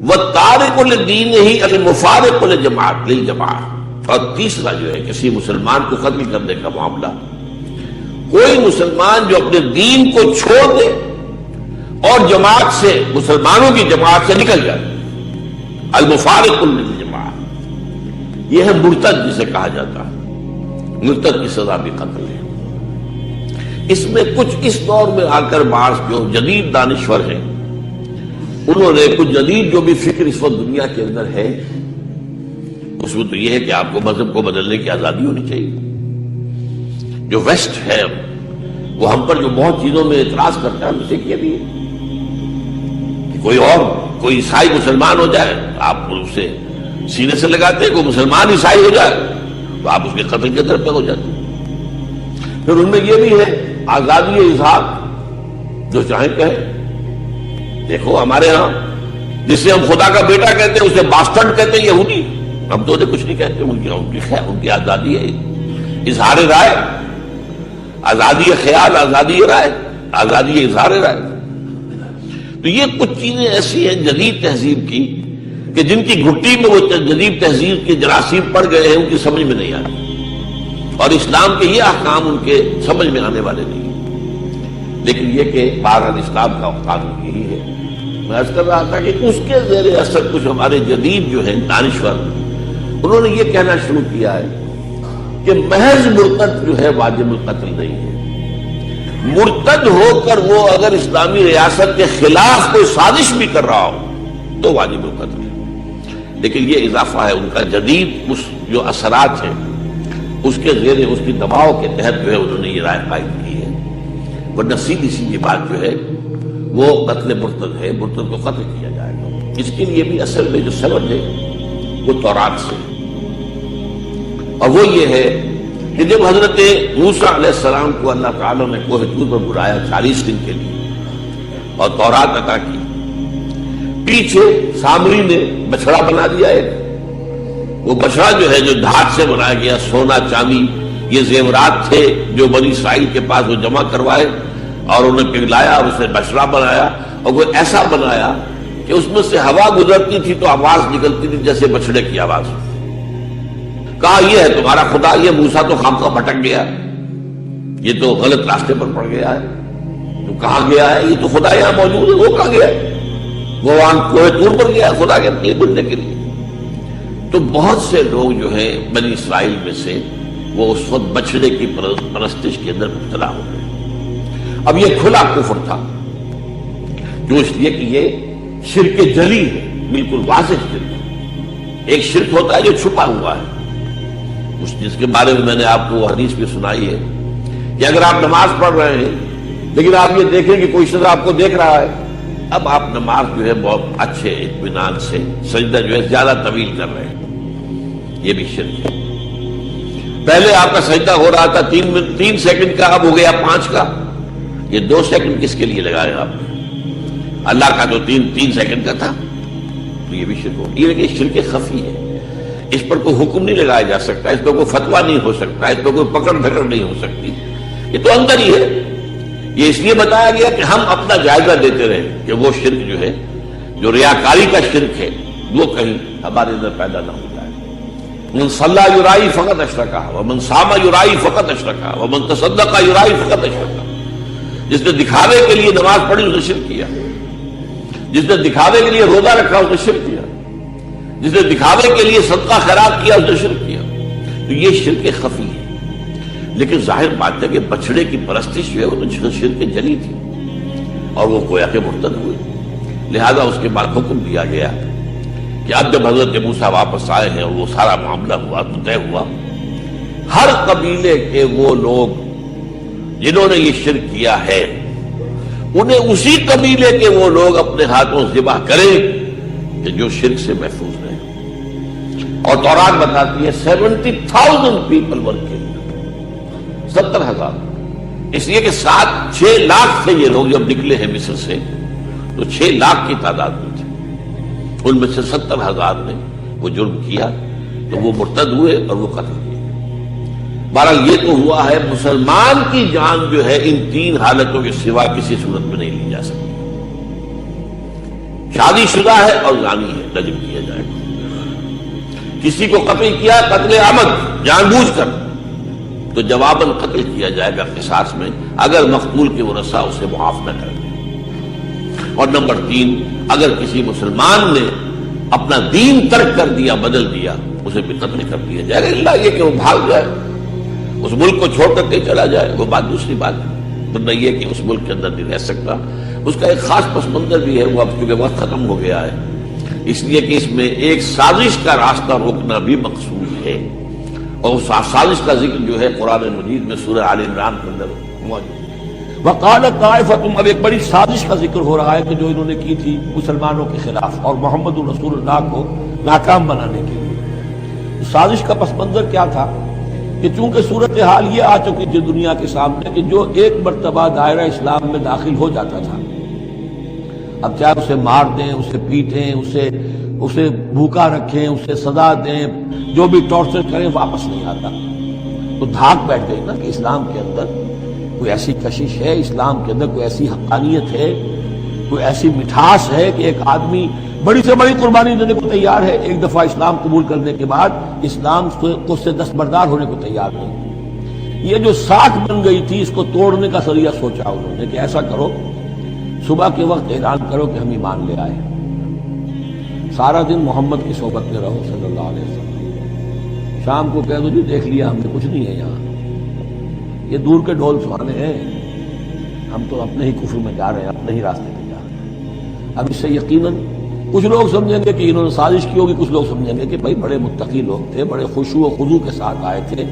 وَالتَّارِكُ لِدِينِهِ الْمُفَارِقُ لِلْجَمَاعَةِ، اور تیسرا جو ہے کسی مسلمان کو قتل کرنے کا معاملہ، کوئی مسلمان جو اپنے دین کو چھوڑ دے اور جماعت سے، مسلمانوں کی جماعت سے نکل جائے، المفارق للجماعت، یہ ہے مرتد جسے کہا جاتا ہے۔ مرتد کی سزا بھی قتل ہے۔ اس میں کچھ اس دور میں آ کر بعض جو جدید دانشور ہیں، انہوں نے کچھ جدید جو بھی فکر اس وقت دنیا کے اندر ہے، اس میں تو یہ ہے کہ آپ کو مذہب کو بدلنے کی آزادی ہونی چاہیے۔ جو ویسٹ ہے وہ ہم پر جو بہت چیزوں میں اعتراض کرتا ہے، ہم سے یہ بھی ہے کہ کوئی عیسائی مسلمان ہو جائے، آپ اسے سینے سے لگاتے ہیں، کوئی مسلمان عیسائی ہو جائے تو آپ اس کے قتل کے طرف پہ ہو جاتے ہیں۔ پھر ان میں یہ بھی ہے آزادی اظہار، جو چاہیں کہیں۔ دیکھو ہمارے ہاں جسے ہم خدا کا بیٹا کہتے ہیں اسے باسٹرڈ کہتے ہیں یہودی، ہم تو انہیں کچھ نہیں کہتے، ان کی آزادی ہے، اظہار رائے، آزادی خیال، آزادی رائے، آزادی اظہار رائے۔ تو یہ کچھ چیزیں ایسی ہیں جدید تہذیب کی کہ جن کی گھٹی میں وہ جدید تہذیب کے جراثیم پڑ گئے ہیں، ان کی سمجھ میں نہیں آتی، اور اسلام کے یہ احکام ان کے سمجھ میں آنے والے نہیں ہیں۔ لیکن یہ کہ بہرحال اسلام کا قانون یہی ہے۔ میں عرض کر رہا تھا کہ اس کے زیر اثر کچھ ہمارے جدید جو ہیں دانشور، انہوں نے یہ کہنا شروع کیا ہے کہ محض مرتد جو ہے واجب القتل نہیں ہے۔ مرتد ہو کر وہ اگر اسلامی ریاست کے خلاف کوئی سازش بھی کر رہا ہو تو واجب القتل ہے۔ لیکن یہ اضافہ ہے ان کا جدید اس جو اثرات ہیں اس کے زیر اس کی دباؤ کے تحت جو ہے انہوں نے یہ رائے قائم کی ہے، ورنہ سیدھی سیدھی بات جو ہے وہ قتل مرتد ہے، مرتد کو قتل کیا جائے گا۔ اس کے لیے بھی اصل میں جو سبب ہے وہ تورات سے، اور وہ یہ ہے کہ جب حضرت موسیٰ علیہ السلام کو اللہ تعالیٰ نے کوہ طور پر بلایا 40 دن کے لیے اور تورات عطا کی، پیچھے سامری نے بچڑا بنا دیا ہے۔ وہ بچڑا جو ہے جو دھات سے بنایا گیا، سونا چاندی یہ زیورات تھے جو بنی اسرائیل کے پاس وہ جمع کروائے اور انہیں پگھلایا اور اسے بچڑا بنایا، اور وہ ایسا بنایا کہ اس میں سے ہوا گزرتی تھی تو آواز نکلتی تھی جیسے بچڑے کی آواز۔ کہا یہ ہے تمہارا خدا، یہ موسیٰ تو خامخواہ بھٹک گیا، یہ تو غلط راستے پر پڑ گیا ہے، تو کہاں گیا ہے؟ یہ تو خدا یہاں موجود ہے، وہ کہاں گیا ہے؟ وہ وہاں کوہ طور پر گیا خدا کے لیے بننے کے لیے۔ تو بہت سے لوگ جو ہیں بنی اسرائیل میں سے وہ اس وقت بچڑے کی پرستش کے اندر مبتلا ہو گئے۔ اب یہ کھلا کفر تھا، جو اس لیے کہ یہ شرک جلی ہے، بالکل واضح شرک۔ ایک شرک ہوتا ہے جو چھپا ہوا ہے، جس کے بارے میں نے آپ کو حدیث بھی سنائی ہے کہ اگر آپ نماز پڑھ رہے ہیں لیکن آپ یہ دیکھیں کہ کوئی شخص آپ کو دیکھ رہا ہے، اب آپ نماز جو ہے بہت اچھے اطمینان سے سجدہ جو ہے زیادہ طویل کر رہے ہیں، یہ بھی شرک ہے۔ پہلے آپ کا سجدہ ہو رہا تھا 3 سیکنڈ کا، اب ہو گیا 5 کا، یہ 2 سیکنڈ کس کے لیے لگائے آپ نے؟ اللہ کا جو 3 سیکنڈ کا تھا، تو یہ بھی شرک ہو۔ یہ کہ شرک خفی ہے، اس پر کوئی حکم نہیں لگایا جا سکتا، اس پر کوئی فتویٰ نہیں ہو سکتا، اس پر کوئی پکڑ دھکڑ نہیں ہو سکتی، یہ تو اندر ہی ہے۔ یہ اس لیے بتایا گیا کہ ہم اپنا جائزہ دیتے رہے کہ وہ شرک جو ہے، جو ریاکاری کا شرک ہے، وہ کہیں ہمارے اندر پیدا نہ ہو جائے۔ من صلی یرائی فقط اشرکا ومن صام یرائی فقط اشرکا ومن تصدق یرائی فقط اشرکا۔ جس نے دکھاوے کے لیے نماز پڑھی اس نے شرک کیا، جس نے دکھاوے کے لیے روزہ رکھا اس نے شرک کیا، جس نے دکھاوے کے لیے صدقہ خیرات کیا اس نے شرک کیا۔ تو یہ شرک خفی ہے، لیکن ظاہر بات ہے کہ بچڑے کی پرستش جو ہے وہ تو شرک جلی تھی، اور وہ گویا کہ مرتد ہوئے۔ لہذا اس کے بعد حکم دیا گیا کہ اب جب حضرت موسیٰ واپس آئے ہیں اور وہ سارا معاملہ ہوا تو طے ہوا، ہر قبیلے کے وہ لوگ جنہوں نے یہ شرک کیا ہے انہیں اسی قبیلے کے وہ لوگ اپنے ہاتھوں ذبح کریں کہ جو شرک سے محفوظ رہے۔ اور تورات بتاتی ہے 70,000 پیپل ور کلڈ، 70,000۔ اس لیے کہ 6 لاکھ تھے یہ لوگ جب نکلے ہیں مصر سے، تو 6 لاکھ کی تعداد میں تھے، ان میں سے 70,000 نے وہ جرم کیا تو وہ مرتد ہوئے اور وہ قتل ہوئے۔ بہرحال یہ تو ہوا ہے، مسلمان کی جان جو ہے ان 3 حالتوں کے سوا کسی صورت میں نہیں لی جا سکتی۔ شادی شدہ ہے اور زانی ہے، رجم کیا جائے گا۔ کسی کو قتل کیا قتل عمد جان بوجھ کر تو جواباً قتل کیا جائے گا قصاص میں، اگر مقتول کے ورثاء اسے معاف نہ کر دیں۔ اور نمبر 3، اگر کسی مسلمان نے اپنا دین ترک کر دیا، بدل دیا، اسے بھی قتل کر دیا جائے گا، اللہ یہ کہ وہ بھاگ جائے، اس ملک کو چھوڑ کر کے چلا جائے، وہ بات دوسری بات ہے، ورنہ یہ کہ اس ملک کے اندر نہیں رہ سکتا۔ اس کا ایک خاص پس منظر بھی ہے، وہ اب چونکہ وقت ختم ہو گیا ہے، اس لیے کہ اس میں ایک سازش کا راستہ روکنا بھی مقصود ہے، اور اس سازش کا ذکر جو ہے قرآن مجید میں سورہ آل عمران کے اندر موجود ہے۔ وقالت طائفۃ، اب ایک بڑی سازش کا ذکر ہو رہا ہے کہ جو انہوں نے کی تھی مسلمانوں کے خلاف اور محمد رسول اللہ کو ناکام بنانے کے لیے۔ سازش کا پس منظر کیا تھا کہ چونکہ صورتحال یہ آ چکی تھی دنیا کے سامنے کہ جو ایک مرتبہ دائرہ اسلام میں داخل ہو جاتا تھا، اب چاہے اسے مار دیں، اسے پیٹیں، اسے بھوکا رکھیں، اسے سزا دیں، جو بھی ٹارچر کریں، واپس نہیں آتا۔ تو دھاک بیٹھ گئی نا کہ اسلام کے اندر کوئی ایسی کشش ہے، اسلام کے اندر کوئی ایسی حقانیت ہے، کوئی ایسی مٹھاس ہے کہ ایک آدمی بڑی سے بڑی قربانی دینے کو تیار ہے، ایک دفعہ اسلام قبول کرنے کے بعد اسلام کو سے دستبردار ہونے کو تیار نہیں۔ یہ جو ساکھ بن گئی تھی، اس کو توڑنے کا ذریعہ سوچا انہوں نے کہ ایسا کرو، صبح کے وقت اعلان کرو کہ ہم ایمان لے آئے، سارا دن محمد کی صحبت میں رہو صلی اللہ علیہ وسلم، شام کو کہہ دو جی دیکھ لیا ہم نے، کچھ نہیں ہے یہاں، یہ دور کے ڈھول سہانے ہیں، ہم تو اپنے ہی کفر میں جا رہے ہیں، اپنے ہی راستے پہ جا رہے ہیں۔ اب اس سے یقیناً کچھ لوگ سمجھیں گے کہ انہوں نے سازش کی ہوگی، کچھ لوگ سمجھیں گے کہ بھائی بڑے متقی لوگ تھے، بڑے خشوع و خضوع کے ساتھ آئے تھے،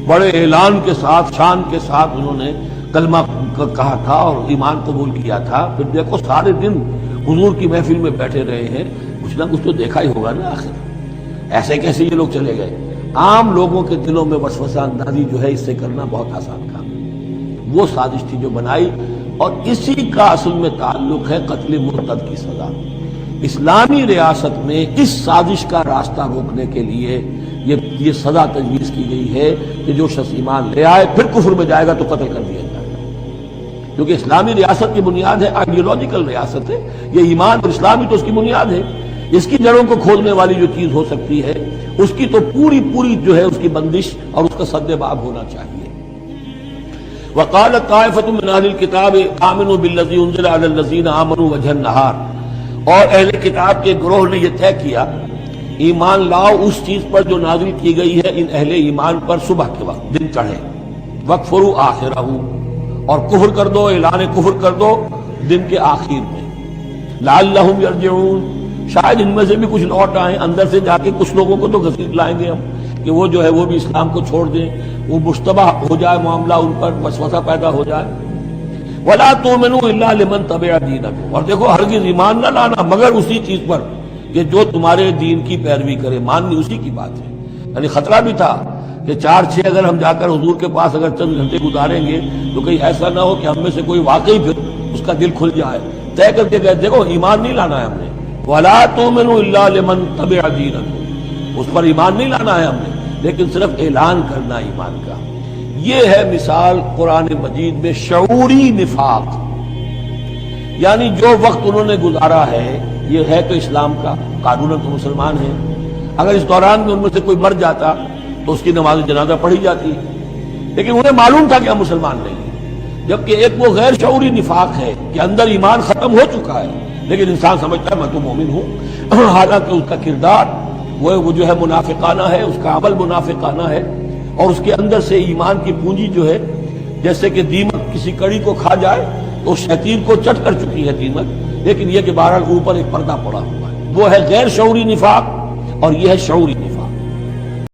بڑے اعلان کے ساتھ، شان کے ساتھ انہوں نے کلمہ کہا تھا اور ایمان قبول کیا تھا، پھر دیکھو سارے دن حضور کی محفل میں بیٹھے رہے ہیں، کچھ نہ کچھ تو دیکھا ہی ہوگا نا آخر، ایسے کیسے یہ لوگ چلے گئے؟ عام لوگوں کے دلوں میں وسوسہ اندازی جو ہے اس سے کرنا بہت آسان کام ہے۔ وہ سازش تھی جو بنائی، اور اسی کا اصل میں تعلق ہے قتل مرتد کی سزا۔ اسلامی ریاست میں اس سازش کا راستہ روکنے کے لیے یہ سزا تجویز کی گئی ہے کہ جو شخص ایمان لے آئے پھر کفر میں جائے گا تو قتل کر دیا جائے گا، کیونکہ اسلامی ریاست کی بنیاد ہے، آئیڈیولوجیکل ریاست ہے یہ، ایمان اور اسلامی تو اس کی بنیاد ہے، اس کی جڑوں کو کھولنے والی جو چیز ہو سکتی ہے اس کی تو پوری جو ہے اس کی بندش اور اس کا سد باب ہونا چاہیے۔ وقالت طائفۃ من اہل الکتاب آمنوا بالذی انزل علی الذین آمنوا وجہ النہار، اور اہل کتاب کے گروہ نے یہ طے کیا ایمان لاؤ اس چیز پر جو نازل کی گئی ہے ان اہل ایمان پر صبح کے وقت، دن چڑھے، وَاکْفُرُوا آخِرَهُ، اور کفر کر دو، اعلان کفر کر دو دن کے آخر میں، لعلہم یرجعون، شاید ان میں سے بھی کچھ لوٹ آئیں، اندر سے جا کے کچھ لوگوں کو تو گھسیٹ لائیں گے ہم کہ وہ جو ہے وہ بھی اسلام کو چھوڑ دیں، وہ مشتبہ ہو جائے معاملہ، ان پر وسوسہ پیدا ہو جائے۔ وَلَا تُؤْمِنُوا إِلَّا لِمَن تَبِعَ دِينَكُمْ، اور دیکھو ہرگز ایمان نہ لانا مگر اسی چیز پر کہ جو تمہارے دین کی پیروی کرے، ماننی اسی کی بات ہے۔ یعنی خطرہ بھی تھا کہ 4-6 اگر ہم جا کر حضور کے پاس اگر چند گھنٹے گزاریں گے تو کہیں ایسا نہ ہو کہ ہم میں سے کوئی واقعی پھر اس کا دل کھل جائے، طے کر کے گئے دیکھو ایمان نہیں لانا ہے ہم نے، وَلَا تُؤْمِنُوا إِلَّا لِمَن تَبِعَ دِينَكُمْ، اس پر ایمان نہیں لانا ہے ہم نے، لیکن صرف اعلان کرنا ایمان کا۔ یہ ہے مثال قرآن مجید میں شعوری نفاق، یعنی جو وقت انہوں نے گزارا ہے یہ ہے تو اسلام کا، قانوناً تو مسلمان ہیں، اگر اس دوران میں ان میں سے کوئی مر جاتا تو اس کی نماز جنازہ پڑھی جاتی، لیکن انہیں معلوم تھا کہ ہم مسلمان نہیں ہیں، جبکہ ایک وہ غیر شعوری نفاق ہے کہ اندر ایمان ختم ہو چکا ہے لیکن انسان سمجھتا ہے میں تو مومن ہوں، حالانکہ اس کا کردار وہ جو ہے منافقانہ ہے، اس کا عمل منافقانہ ہے، اور اس کے اندر سے ایمان کی پونجی جو ہے جیسے کہ دیمک کسی کڑی کو کھا جائے تو شیطین کو چٹ کر چکی ہے دیمک، لیکن یہ کہ بہرحال اوپر ایک پردہ پڑا ہوا ہے، وہ ہے غیر شعوری نفاق اور یہ ہے شعوری نفاق۔